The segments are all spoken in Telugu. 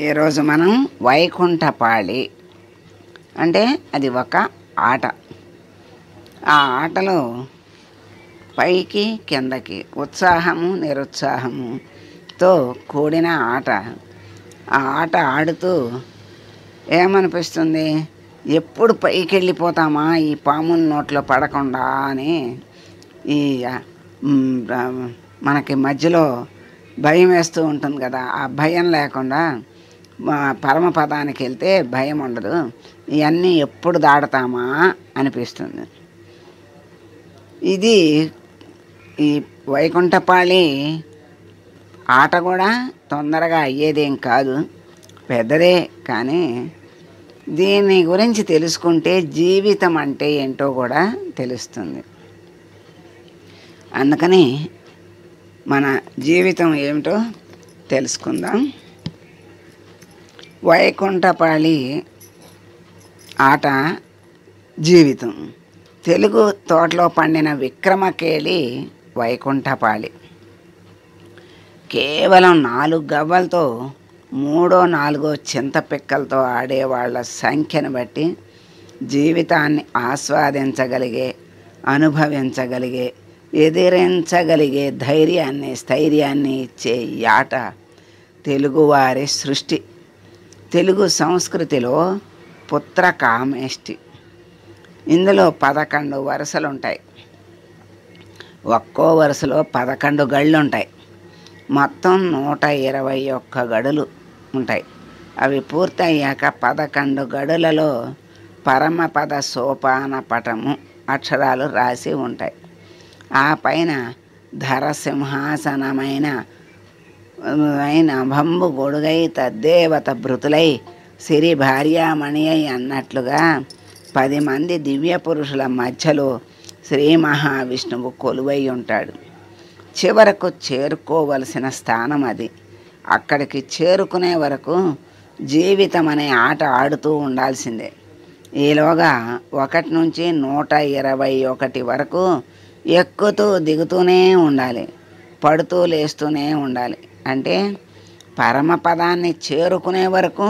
ఈరోజు మనం వైకుంఠపాళి అంటే అది ఒక ఆట. ఆ ఆటలో పైకి కిందకి ఉత్సాహము నిరుత్సాహముతో కూడిన ఆట. ఆ ఆట ఆడుతూ ఏమనిపిస్తుంది, ఎప్పుడు పైకి వెళ్ళిపోతామా ఈ పాముల నోట్లో పడకుండా అని ఈ మనకి మధ్యలో భయం వేస్తూ ఉంటుంది కదా. ఆ భయం లేకుండా పరమపదానికి వెళ్తే భయం ఉండదు. ఇవన్నీ ఎప్పుడు దాడతామా అనిపిస్తుంది. ఇది ఈ వైకుంఠపాళి ఆట కూడా తొందరగా అయ్యేదేం కాదు, పెద్దదే. కానీ దీని గురించి తెలుసుకుంటే జీవితం అంటే ఏంటో కూడా తెలుస్తుంది. అందుకని మన జీవితం ఏమిటో తెలుసుకుందాం. వైకుంఠపాళి ఆట జీవితం. తెలుగు తోటలో పండిన విక్రమకేళి వైకుంఠపాళి. కేవలం 4 గవ్వలతో 3 4 చింతపిక్కలతో ఆడేవాళ్ళ సంఖ్యను బట్టి జీవితాన్ని ఆస్వాదించగలిగే, అనుభవించగలిగే, ఎదిరించగలిగే ధైర్యాన్ని స్థైర్యాన్ని ఇచ్చే ఈ ఆట తెలుగువారి సృష్టి. తెలుగు సంస్కృతిలో పుత్రకామేష్టి. ఇందులో 11 వరుసలు ఉంటాయి. ఒక్కో వరుసలో 11 గళ్ళు ఉంటాయి. మొత్తం 121 గడులు ఉంటాయి. అవి పూర్తయ్యాక 11 గడులలో పరమపద సోపాన పటము అక్షరాలు రాసి ఉంటాయి. ఆ పైన ధరసింహాసనమైన భంబు గొడుగై తద్దేవత భృతులై సిరి భార్యామణి అయి అన్నట్లుగా 10 మంది దివ్య పురుషుల మధ్యలో శ్రీ మహావిష్ణువు కొలువై ఉంటాడు. చివరకు చేరుకోవలసిన స్థానం అది. అక్కడికి చేరుకునే వరకు జీవితం అనే ఆట ఆడుతూ ఉండాల్సిందే. ఈలోగా 1 నుంచి 121 వరకు ఎక్కుతూ దిగుతూనే ఉండాలి, పడుతూ లేస్తూనే ఉండాలి. అంటే పరమపదాన్ని చేరుకునే వరకు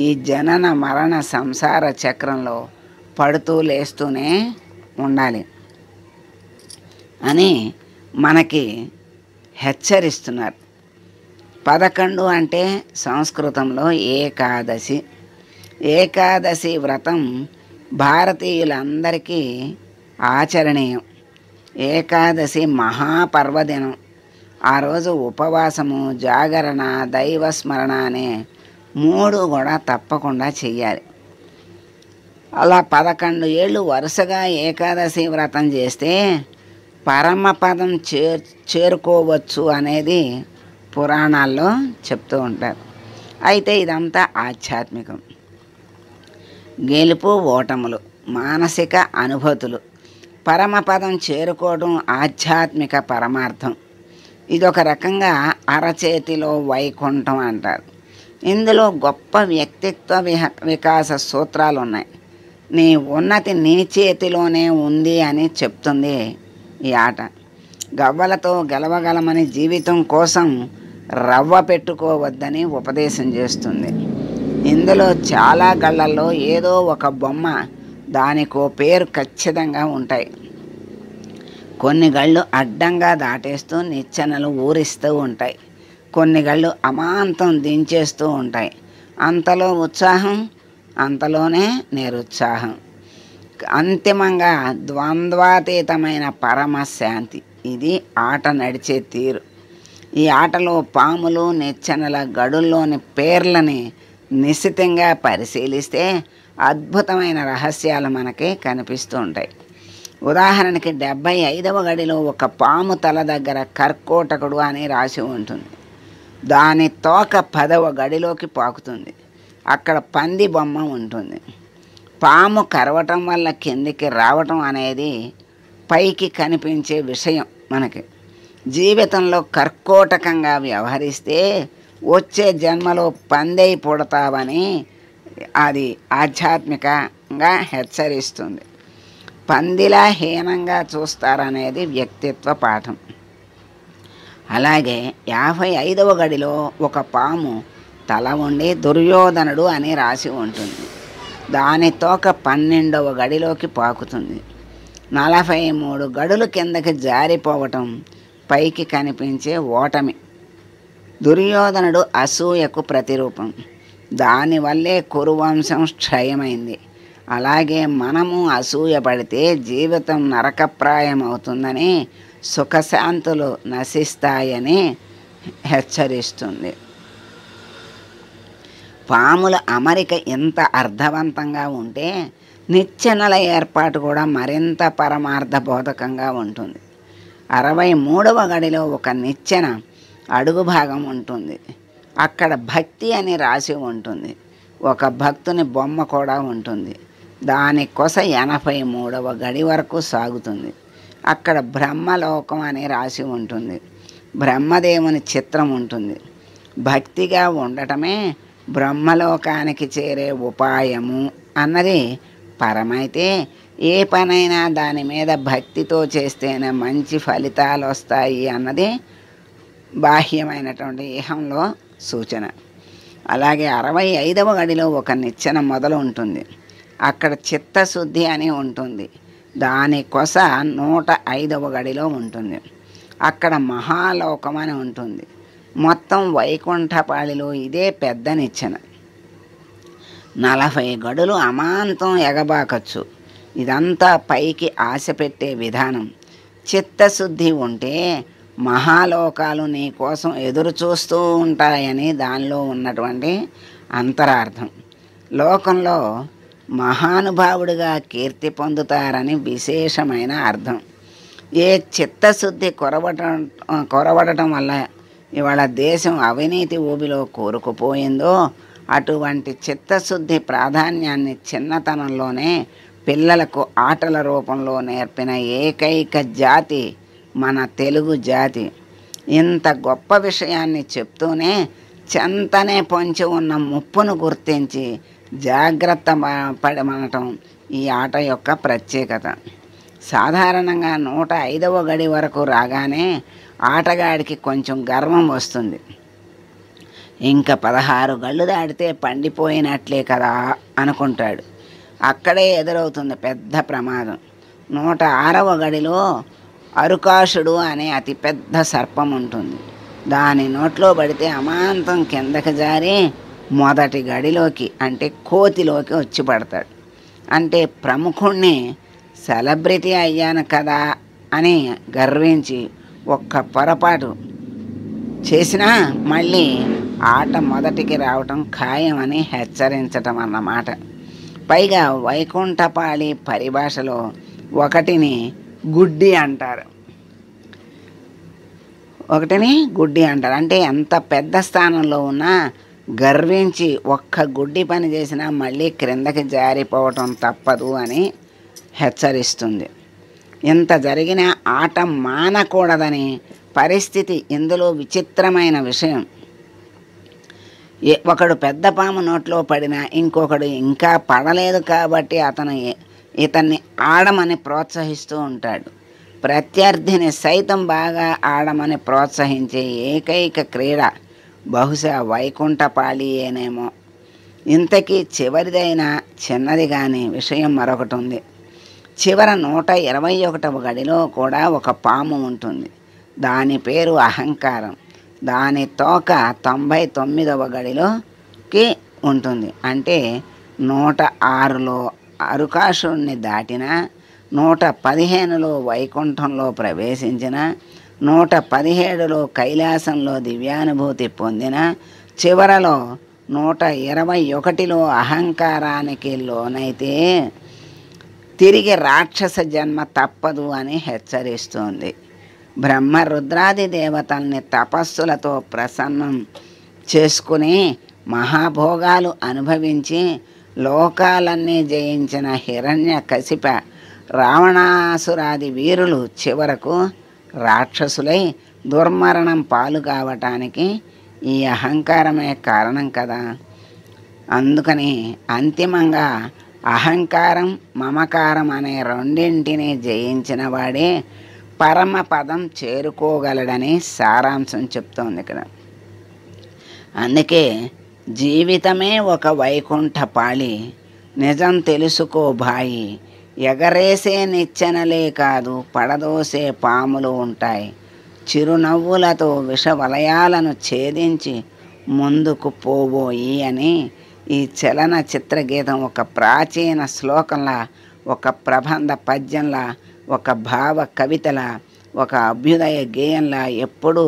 ఈ జనన మరణ సంసార చక్రంలో పడుతూ లేస్తూనే ఉండాలి అని మనకి హెచ్చరిస్తున్నారు. 11 అంటే సంస్కృతంలో ఏకాదశి. ఏకాదశి వ్రతం భారతీయులందరికీ ఆచరణీయం. ఏకాదశి మహాపర్వదినం. ఆ రోజు ఉపవాసము, జాగరణ, దైవస్మరణ అనే 3 కూడా తప్పకుండా చెయ్యాలి. అలా 11 ఏళ్ళు వరుసగా ఏకాదశి వ్రతం చేస్తే పరమపదం చేరుకోవచ్చు అనేది పురాణాల్లో చెప్తూ ఉంటారు. అయితే ఇదంతా ఆధ్యాత్మికం. గెలుపు ఓటములు, మానసిక అనుభూతులు. పరమపదం చేరుకోవడం ఆధ్యాత్మిక పరమార్థం. ఇదొక రకంగా అరచేతిలో వైకుంఠం అంటారు. ఇందులో గొప్ప వ్యక్తిత్వ వికాస సూత్రాలు ఉన్నాయి. నీ ఉన్నతి నీ చేతిలోనే ఉంది అని చెప్తుంది ఈ ఆట. గవ్వలతో గెలవగలమని, జీవితం కోసం రవ్వ పెట్టుకోవద్దని ఉపదేశం చేస్తుంది. ఇందులో చాలా గళ్ళల్లో ఏదో ఒక బొమ్మ, దానికో పేరు ఖచ్చితంగా ఉంటాయి. కొన్ని గళ్ళు అడ్డంగా దాటేస్తూ నిచ్చెనలు ఊరిస్తూ ఉంటాయి. కొన్ని గళ్ళు అమాంతం దించేస్తూ ఉంటాయి. అంతలో ఉత్సాహం, అంతలోనే నిరుత్సాహం. అంతిమంగా ద్వంద్వాతీతమైన పరమశాంతి. ఇది ఆట నడిచే తీరు. ఈ ఆటలో పాములు, నిచ్చెనల గడుల్లోని పేర్లని నిశితంగా పరిశీలిస్తే అద్భుతమైన రహస్యాలు మనకి కనిపిస్తూ ఉంటాయి. ఉదాహరణకి 75వ గడిలో ఒక పాము తల దగ్గర కర్కోటకుడు అని రాసి ఉంటుంది. దాని తోక 10వ గడిలోకి పాకుతుంది. అక్కడ పంది బొమ్మ ఉంటుంది. పాము కరవటం వల్ల కిందికి రావటం అనేది పైకి కనిపించే విషయం. మనకి జీవితంలో కర్కోటకంగా వ్యవహరిస్తే వచ్చే జన్మలో పందై పుడతావని అది ఆధ్యాత్మికంగా హెచ్చరిస్తుంది. పందిలా హీనంగా చూస్తారనేది వ్యక్తిత్వ పాఠం. అలాగే 55వ గడిలో ఒక పాము తల ఉండి దుర్యోధనుడు అని రాసి ఉంటుంది. దాని తోక 12వ గడిలోకి పాకుతుంది. 43 గడులు కిందకి జారిపోవటం పైకి కనిపించే ఓటమి. దుర్యోధనుడు అసూయకు ప్రతిరూపం. దానివల్లే కురువంశం క్షయమైంది. అలాగే మనము అసూయ పడితే జీవితం నరకప్రాయం అవుతుందని, సుఖశాంతులు నశిస్తాయని హెచ్చరిస్తుంది. పాముల అమరిక ఇంత అర్థవంతంగా ఉంటే నిచ్చెనల ఏర్పాటు కూడా మరింత పరమార్థబోధకంగా ఉంటుంది. 63వ గడిలో ఒక నిచ్చెన అడుగు భాగం ఉంటుంది. అక్కడ భక్తి అని రాసి ఉంటుంది. ఒక భక్తుని బొమ్మ కూడా ఉంటుంది. దాని కొస 83వ గడి వరకు సాగుతుంది. అక్కడ బ్రహ్మలోకం అని రాసి ఉంటుంది. బ్రహ్మదేవుని చిత్రం ఉంటుంది. భక్తిగా ఉండటమే బ్రహ్మలోకానికి చేరే ఉపాయము అన్నది పరమైతే, ఏ పనైనా దాని మీద భక్తితో చేస్తేనే మంచి ఫలితాలు వస్తాయి అన్నది బాహ్యమైనటువంటి ఇహంలో సూచన. అలాగే 65వ గడిలో ఒక నిచ్చెన మొదలు ఉంటుంది. అక్కడ చిత్తశుద్ధి అని ఉంటుంది. దాని కొస 105వ గడిలో ఉంటుంది. అక్కడ మహాలోకం అని ఉంటుంది. మొత్తం వైకుంఠపాళిలో ఇదే పెద్ద నిచ్చెన. 40 గడులు అమాంతం ఎగబాకచ్చు. ఇదంతా పైకి ఆశ పెట్టే విధానం. చిత్తశుద్ధి ఉంటే మహాలోకాలు నీ కోసం ఎదురు చూస్తూ ఉంటాయని దానిలో ఉన్నటువంటి అంతరార్థం. లోకంలో మహానుభావుడిగా కీర్తి పొందుతారని విశేషమైన అర్థం. ఏ చిత్తశుద్ధి కొరవడటం వల్ల ఇవాళ దేశం అవినీతి ఊబిలో కూరుకుపోయిందో, అటువంటి చిత్తశుద్ధి ప్రాధాన్యాన్ని చిన్నతనంలోనే పిల్లలకు ఆటల రూపంలో నేర్పిన ఏకైక జాతి మన తెలుగు జాతి. ఇంత గొప్ప విషయాన్ని చెప్తూనే చెంతనే పొంచి ఉన్న ముప్పును గుర్తించి జాగ్రత్త పడమనటం ఈ ఆట యొక్క ప్రత్యేకత. సాధారణంగా 105వ గడి వరకు రాగానే ఆటగాడికి కొంచెం గర్వం వస్తుంది. ఇంకా 16 గళ్ళు దాటితే పండిపోయినట్లే కదా అనుకుంటాడు. అక్కడే ఎదురవుతుంది పెద్ద ప్రమాదం. 106వ గడిలో అరుకాషుడు అనే అతిపెద్ద సర్పం ఉంటుంది. దాని నోట్లో పడితే అమాంతం కిందకి జారి మొదటి గడిలోకి అంటే కోతిలోకి వచ్చి పడతాడు. అంటే ప్రముఖుణ్ణి సెలబ్రిటీ అయ్యాను కదా అని గర్వించి ఒక్క పొరపాటు చేసినా మళ్ళీ ఆట మొదటికి రావటం ఖాయమని హెచ్చరించటం అన్నమాట. పైగా వైకుంఠపాళి పరిభాషలో ఒకటిని గుడ్డి అంటారు. అంటే ఎంత పెద్ద స్థానంలో ఉన్నా గర్వించి ఒక్క గుడ్డి పని చేసినా మళ్ళీ క్రిందకి జారిపోవటం తప్పదు అని హెచ్చరిస్తుంది. ఇంత జరిగిన ఆట మానకూడదని పరిస్థితి ఇందులో విచిత్రమైన విషయం. ఒకడు పెద్ద పాము నోట్లో పడినా ఇంకొకడు ఇంకా పడలేదు కాబట్టి ఇతన్ని ఆడమని ప్రోత్సహిస్తూ ఉంటాడు. ప్రత్యర్థిని సైతం బాగా ఆడమని ప్రోత్సహించే ఏకైక క్రీడ బహుశా వైకుంఠపాళియేనేమో. ఇంతకీ చివరిదైన చిన్నది కానీ విషయం మరొకటి ఉంది. చివర 121వ గడిలో కూడా ఒక పాము ఉంటుంది. దాని పేరు అహంకారం. దాని తోక 99వ గడిలోకి ఉంటుంది. అంటే 106లో అరుకాసురుణ్ణి దాటిన, 115లో వైకుంఠంలో ప్రవేశించిన, 117లో కైలాసంలో దివ్యానుభూతి పొందిన, చివరలో 121లో అహంకారానికి లోనైతే తిరిగి రాక్షస జన్మ తప్పదు అని హెచ్చరిస్తోంది. బ్రహ్మ రుద్రాది దేవతల్ని తపస్సులతో ప్రసన్నం చేసుకుని మహాభోగాలు అనుభవించి లోకాలన్నీ జయించిన హిరణ్యకశిప రావణాసురాది వీరులు చివరకు రాక్షసులై దుర్మరణం పాలు కావటానికి ఈ అహంకారమే కారణం కదా. అందుకని అంతిమంగా అహంకారం మమకారం అనే రెండింటినీ జయించిన వాడే పరమపదం చేరుకోగలడని సారాంశం చెప్తోంది ఇక్కడ. అందుకే జీవితమే ఒక వైకుంఠపాళి, నిజం తెలుసుకో భాయి. ఎగరేసే నిచ్చెనలే కాదు, పడదోసే పాములు ఉంటాయి. చిరునవ్వులతో విషవలయాలను ఛేదించి ముందుకు పోబోయి అని ఈ చలన చిత్రగీతం ఒక ప్రాచీన శ్లోకంలా, ఒక ప్రబంధ పద్యంలా, ఒక భావ కవితలా, ఒక అభ్యుదయ గేయంలా ఎప్పుడూ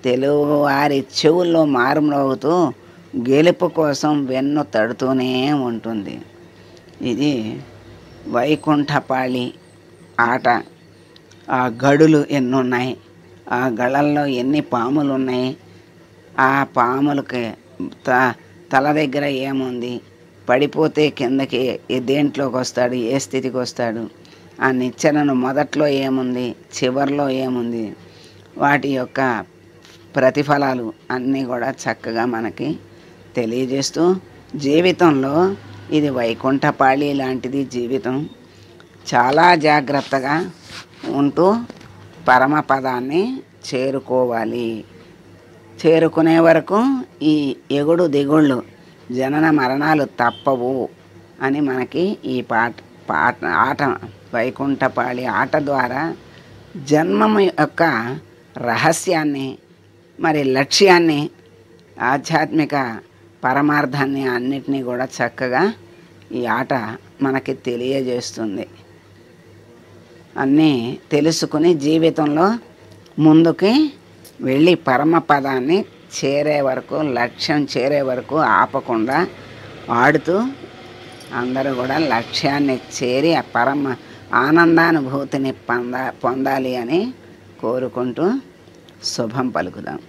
తెలుగువారి చెవుల్లో మారుమ్రోగుతూ గెలుపు కోసం వెన్ను తడుతూనే ఉంటుంది. ఇది వైకుంఠపాళి ఆట. ఆ గడులు ఎన్నున్నాయి, ఆ గళల్లో ఎన్ని పాములు ఉన్నాయి, ఆ పాములకి తల దగ్గర ఏముంది, పడిపోతే కిందకి దేంట్లోకి వస్తాడు, ఏ స్థితికి వస్తాడు, ఆ నిచ్చెనను మొదట్లో ఏముంది, చివరిలో ఏముంది, వాటి యొక్క ప్రతిఫలాలు అన్నీ కూడా చక్కగా మనకి తెలియజేస్తూ, జీవితంలో ఇది వైకుంఠపాళి లాంటిది జీవితం. చాలా జాగ్రత్తగా ఉంటూ పరమపదాన్ని చేరుకోవాలి. చేరుకునే వరకు ఈ ఎగుడు దిగుళ్ళు, జనన మరణాలు తప్పవు అని మనకి ఈ ఆట వైకుంఠపాళి ఆట ద్వారా జన్మము యొక్క రహస్యాన్ని, మరి లక్ష్యాన్ని, ఆధ్యాత్మిక పరమార్థాన్ని అన్నిటినీ కూడా చక్కగా ఈ ఆట మనకి తెలియజేస్తుంది. అన్నీ తెలుసుకుని జీవితంలో ముందుకి వెళ్ళి పరమపదాన్ని చేరే వరకు, లక్ష్యం చేరే వరకు ఆపకుండా ఆడుతూ అందరూ కూడా లక్ష్యాన్ని చేరి ఆ పరమ ఆనందానుభూతిని పొందాలి అని కోరుకుంటూ శుభం పలుకుదాం.